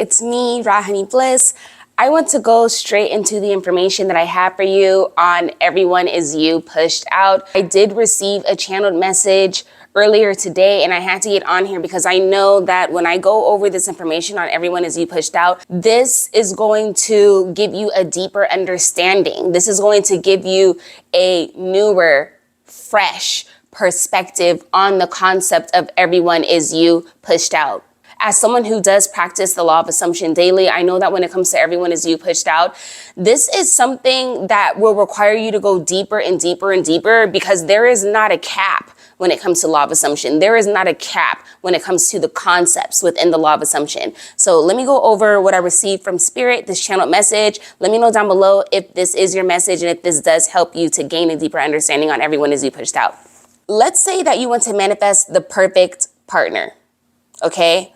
it's me, rawhoneybliss. I want to go straight into the information that I have for you on Everyone Is You Pushed Out. I did receive a channeled message earlier today, and I had to get on here because I know that when I go over this information on Everyone Is You Pushed Out, this is going to give you a deeper understanding. This is going to give you a newer, fresh perspective on the concept of Everyone Is You Pushed Out. As someone who does practice the law of assumption daily, I know that when it comes to Everyone Is You Pushed Out, this is something that will require you to go deeper and deeper and deeper, because there is not a cap when it comes to law of assumption. There is not a cap when it comes to the concepts within the law of assumption. So let me go over what I received from Spirit, this channeled message. Let me know down below if this is your message and if this does help you to gain a deeper understanding on Everyone Is You Pushed Out. Let's say that you want to manifest the perfect partner, okay?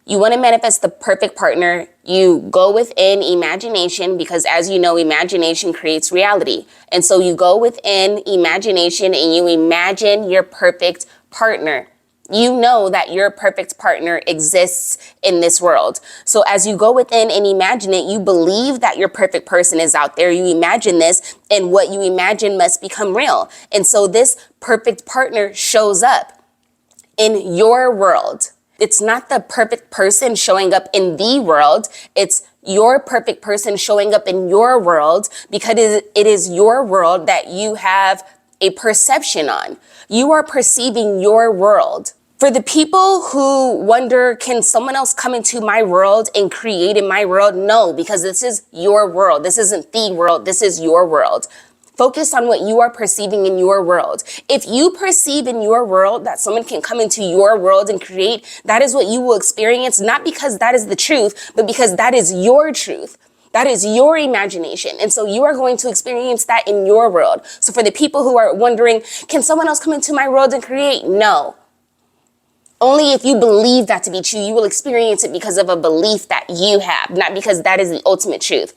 You want to manifest the perfect partner. You go within imagination, because as you know, imagination creates reality. And so you go within imagination and you imagine your perfect partner. You know that your perfect partner exists in this world. So as you go within and imagine it, you believe that your perfect person is out there. You imagine this, and what you imagine must become real. And so this perfect partner shows up in your world. It's not the perfect person showing up in the world. It's your perfect person showing up in your world, because it is your world that you have a perception on. You are perceiving your world. For the people who wonder, can someone else come into my world and create in my world? No, because this is your world. This isn't the world. This is your world. Focus on what you are perceiving in your world. If you perceive in your world that someone can come into your world and create, that is what you will experience, not because that is the truth, but because that is your truth. That is your imagination. And so you are going to experience that in your world. So for the people who are wondering, can someone else come into my world and create? No. Only if you believe that to be true, you will experience it because of a belief that you have, not because that is the ultimate truth.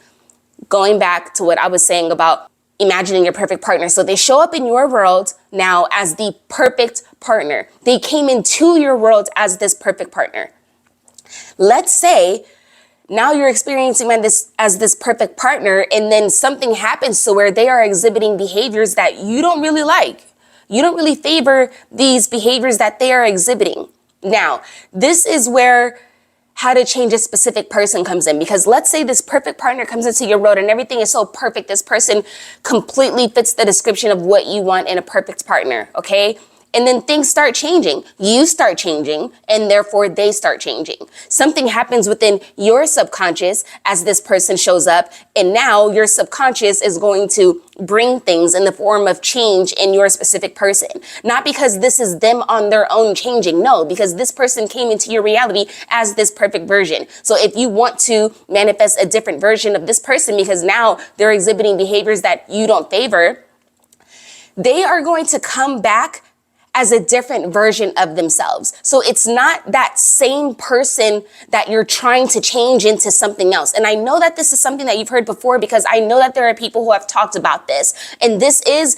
Going back to what I was saying about imagining your perfect partner. So they show up in your world now as the perfect partner. They came into your world as this perfect partner. Let's say now you're experiencing this as this perfect partner, and then something happens to where they are exhibiting behaviors that you don't really like. You don't really favor these behaviors that they are exhibiting. Now, this is where how to change a specific person comes in, because let's say this perfect partner comes into your world and everything is so perfect. This person completely fits the description of what you want in a perfect partner, okay? And then things start changing. You start changing, and therefore they start changing. Something happens within your subconscious as this person shows up, and now your subconscious is going to bring things in the form of change in your specific person. Not because this is them on their own changing, no, because this person came into your reality as this perfect version. So if you want to manifest a different version of this person because now they're exhibiting behaviors that you don't favor, they are going to come back as a different version of themselves. So it's not that same person that you're trying to change into something else. And I know that this is something that you've heard before, because I know that there are people who have talked about this. And this is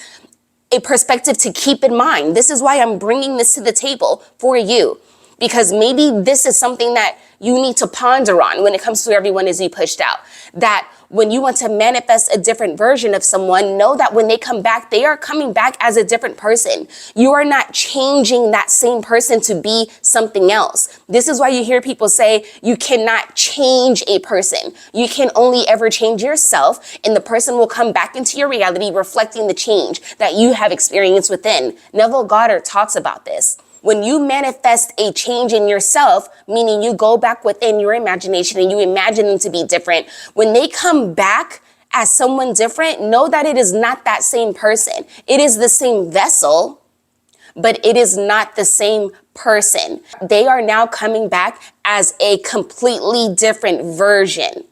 a perspective to keep in mind. This is why I'm bringing this to the table for you, because maybe this is something that you need to ponder on when it comes to Everyone Is You Pushed Out. That when you want to manifest a different version of someone, know that when they come back, they are coming back as a different person. You are not changing that same person to be something else. This is why you hear people say you cannot change a person. You can only ever change yourself, and the person will come back into your reality reflecting the change that you have experienced within. Nevillegoddard talks about this. When you manifest a change in yourself, meaning you go back within your imagination and you imagine them to be different, when they come back as someone different, know that it is not that same person. It is the same vessel, but it is not the same person. They are now coming back as a completely different version.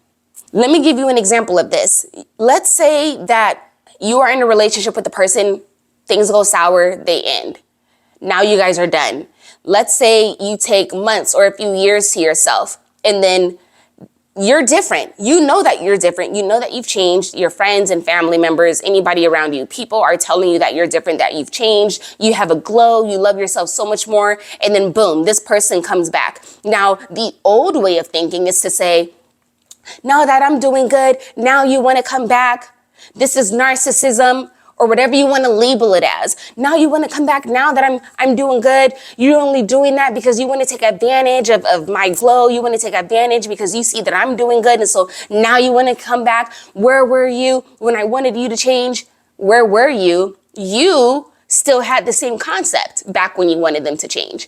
Let me give you an example of this. Let's say that you are in a relationship with a person, things go sour, they end. Now you guys are done. Let's say you take months or a few years to yourself, and then you're different. You know that you're different. You know that you've changed. Your friends and family members, anybody around you, people are telling you that you're different, that you've changed. You have a glow. You love yourself so much more. And then boom, this person comes back. Now, the old way of thinking is to say, now that I'm doing good, now you want to come back. This is narcissism, or whatever you want to label it as. Now you want to come back now that I'm doing good. You're only doing that because you want to take advantage of my glow. You want to take advantage because you see that I'm doing good. And so now you want to come back. Where were you when I wanted you to change? Where were you? You still had the same concept back when you wanted them to change.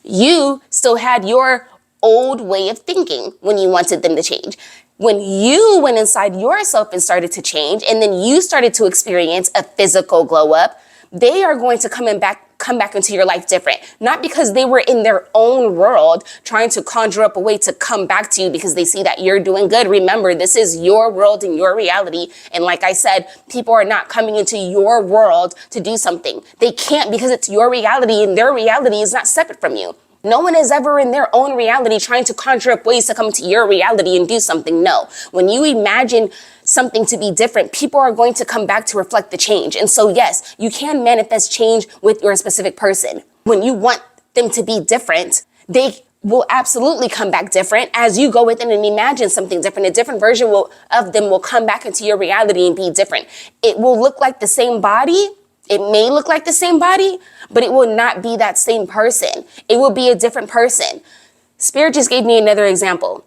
You still had your old way of thinking when you wanted them to change. When you went inside yourself and started to change, and then you started to experience a physical glow up, they are going to come back into your life different. Not because they were in their own world trying to conjure up a way to come back to you because they see that you're doing good. Remember, this is your world and your reality. And like I said, people are not coming into your world to do something. They can't, because it's your reality, and their reality is not separate from you. No one is ever in their own reality trying to conjure up ways to come to your reality and do something. No. When you imagine something to be different, people are going to come back to reflect the change. And so, yes, you can manifest change with your specific person. When you want them to be different, they will absolutely come back different. As you go within and imagine something different, a different version of them will come back into your reality and be different. It will look like the same body. It may look like the same body, but it will not be that same person. It will be a different person. Spirit just gave me another example.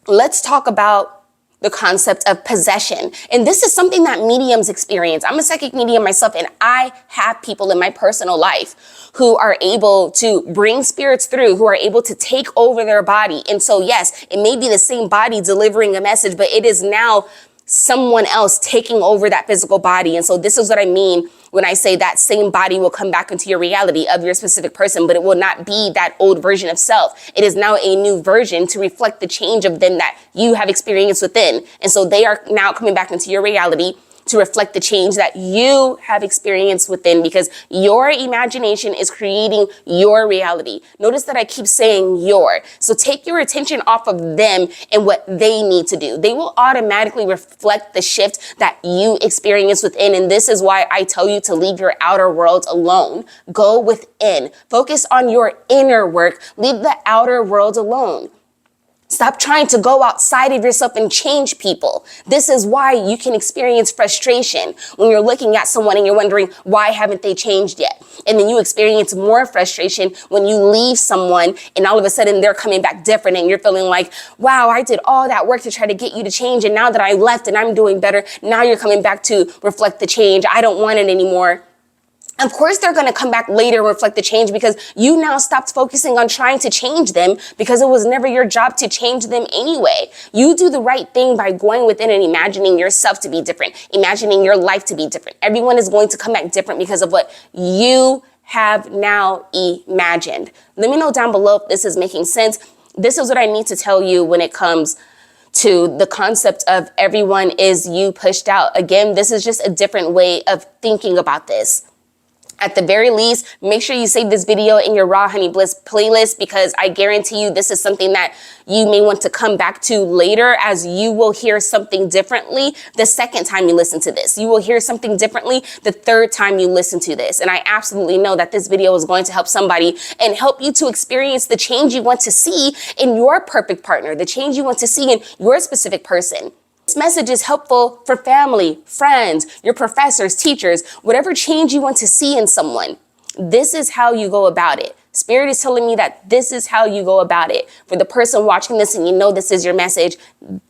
Let's talk about the concept of possession. And this is something that mediums experience. I'm a psychic medium myself, and I have people in my personal life who are able to bring spirits through, who are able to take over their body. And so, yes, it may be the same body delivering a message, but it is now someone else taking over that physical body. And so this is what I mean when I say that same body will come back into your reality of your specific person, but it will not be that old version of self. It is now a new version to reflect the change of them that you have experienced within. And so they are now coming back into your reality to reflect the change that you have experienced within, because your imagination is creating your reality. Notice that I keep saying your. So take your attention off of them and what they need to do. They will automatically reflect the shift that you experience within. And this is why I tell you to leave your outer world alone. Go within. Focus on your inner work. Leave the outer world alone. Stop trying to go outside of yourself and change people. This is why you can experience frustration when you're looking at someone and you're wondering, why haven't they changed yet? And then you experience more frustration when you leave someone and all of a sudden they're coming back different, and you're feeling like, wow, I did all that work to try to get you to change, and now that I left and I'm doing better, now you're coming back to reflect the change. I don't want it anymore. Of course, they're going to come back later and reflect the change, because you now stopped focusing on trying to change them, because it was never your job to change them anyway. You do the right thing by going within and imagining yourself to be different, imagining your life to be different. Everyone is going to come back different because of what you have now imagined. Let me know down below if this is making sense. This is what I need to tell you when it comes to the concept of everyone is you pushed out. Again, this is just a different way of thinking about this. At the very least, make sure you save this video in your Raw Honey Bliss playlist, because I guarantee you this is something that you may want to come back to later, as you will hear something differently the second time you listen to this. You will hear something differently the third time you listen to this. And I absolutely know that this video is going to help somebody and help you to experience the change you want to see in your perfect partner, the change you want to see in your specific person. This message is helpful for family, friends, your professors, teachers, whatever change you want to see in someone. This is how you go about it. Spirit is telling me that this is how you go about it. For the person watching this and you know this is your message,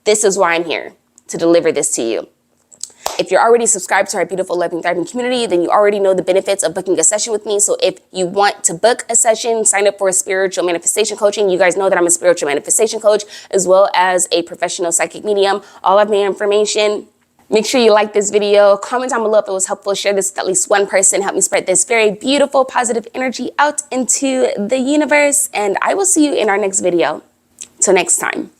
this is why I'm here, to deliver this to you. If you're already subscribed to our beautiful, loving, thriving community, then you already know the benefits of booking a session with me. So if you want to book a session, sign up for a spiritual manifestation coaching. You guys know that I'm a spiritual manifestation coach, as well as a professional psychic medium. All of my information. Make sure you like this video, comment down below if it was helpful, share this with at least one person, help me spread this very beautiful, positive energy out into the universe. And I will see you in our next video. Till next time.